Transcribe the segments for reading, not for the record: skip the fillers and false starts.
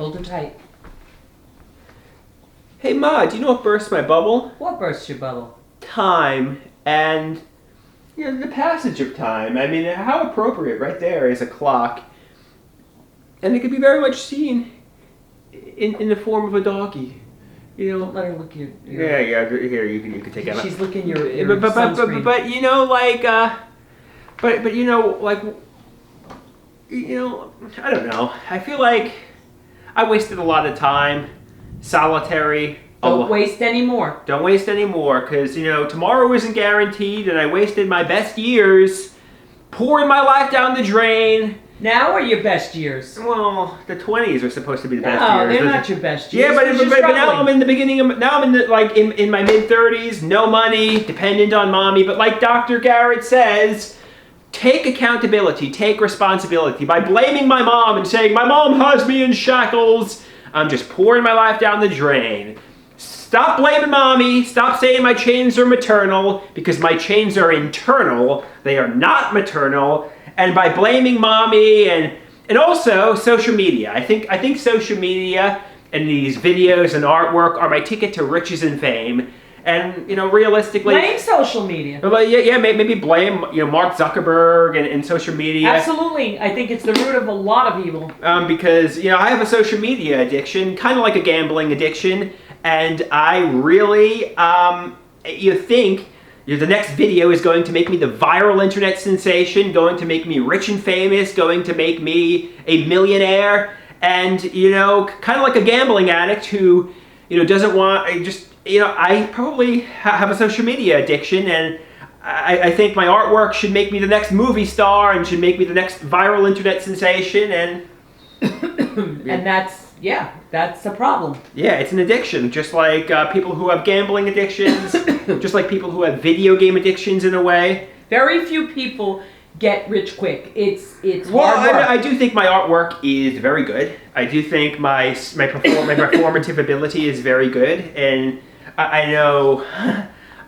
Hold her tight. Hey Ma, do you know what bursts my bubble? What bursts your bubble? Time and the passage of time. I mean, how appropriate right there is a clock. And it could be very much seen in the form of a doggy. Don't let her look your Yeah, here, you can take it out. She's licking your but sunscreen. but I don't know. I feel like I wasted a lot of time, solitary. Don't waste any more. Don't waste any more, because, tomorrow isn't guaranteed, and I wasted my best years pouring my life down the drain. Now are your best years. Well, the 20s are supposed to be the best No, years. they're not your best years. Yeah, but now I'm in the beginning of, now I'm in my mid-30s, no money, dependent on mommy, but like Dr. Garrett says, take accountability, take responsibility. By blaming my mom and saying, my mom has me in shackles, I'm just pouring my life down the drain. Stop blaming mommy. Stop saying my chains are maternal, because my chains are internal. They are not maternal. And by blaming mommy and also social media. I think social media and these videos and artwork are my ticket to riches and fame. And, realistically... Blame social media. Yeah, maybe blame, Mark Zuckerberg and social media. Absolutely. I think it's the root of a lot of evil. Because, I have a social media addiction, kind of like a gambling addiction. And I really, think the next video is going to make me the viral internet sensation, going to make me rich and famous, going to make me a millionaire. And, kind of like a gambling addict who, doesn't want, I probably have a social media addiction, and I think my artwork should make me the next movie star and should make me the next viral internet sensation, and... And that's a problem. Yeah, it's an addiction, just like people who have gambling addictions, just like people who have video game addictions in a way. Very few people get rich quick. It's well, hard work. I do think my artwork is very good. I do think my performative ability is very good, and I know,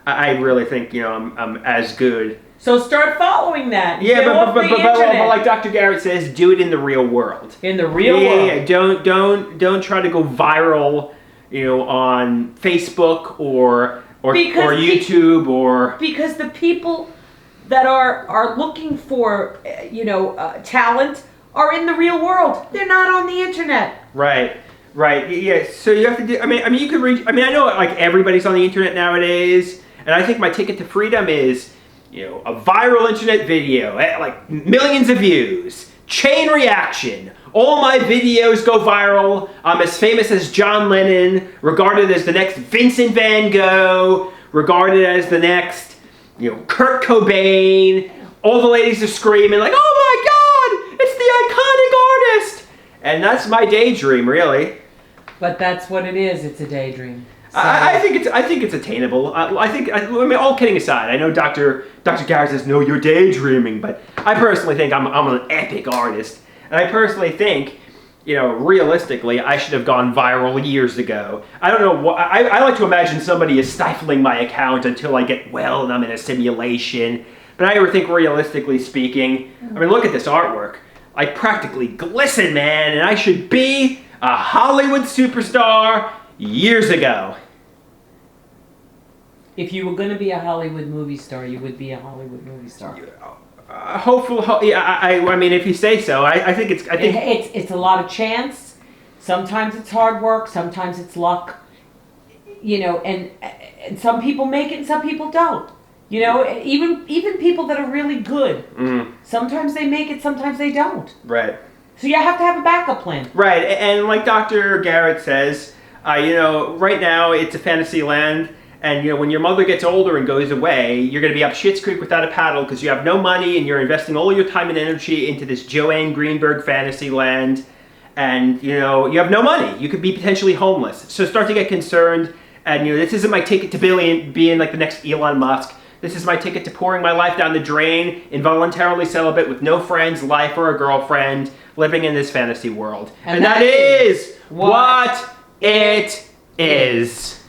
I really think, I'm as good. So start following that. Yeah, but like Dr. Garrett says, do it in the real world. In the real world. Yeah, don't try to go viral, on Facebook or YouTube or... Because the people that are looking for, talent are in the real world. They're not on the internet. Right. Yeah. So you have to do. I mean, you could reach. I mean, I know like everybody's on the internet nowadays, and I think my ticket to freedom is, a viral internet video, like millions of views, chain reaction. All my videos go viral. I'm as famous as John Lennon, regarded as the next Vincent Van Gogh, regarded as the next, Kurt Cobain. All the ladies are screaming like, "Oh my God, it's the iconic artist!" And that's my daydream, really. But that's what it is. It's a daydream. So. I think it's attainable. I mean, all kidding aside, I know Dr. Garrett says, no, you're daydreaming, but I personally think I'm an epic artist. And I personally think, realistically, I should have gone viral years ago. I don't know what, I like to imagine somebody is stifling my account until I get well and I'm in a simulation. But I ever think, realistically speaking, I mean, look at this artwork. I practically glisten, man, and I should be a Hollywood superstar years ago. If you were going to be a Hollywood movie star, you would be a Hollywood movie star. Hopefully, I mean, if you say so, I think it's a lot of chance. Sometimes it's hard work. Sometimes it's luck. And some people make it, and some people don't. Even people that are really good. Sometimes they make it, sometimes they don't. Right. So you have to have a backup plan. Right, and like Dr. Garrett says, right now it's a fantasy land, and when your mother gets older and goes away, you're going to be up Schitt's Creek without a paddle because you have no money and you're investing all your time and energy into this Joanne Greenberg fantasy land, and you have no money. You could be potentially homeless. So start to get concerned, and this isn't my ticket to being like the next Elon Musk. This is my ticket to pouring my life down the drain, involuntarily celibate with no friends, life, or a girlfriend, living in this fantasy world. And that is what it is.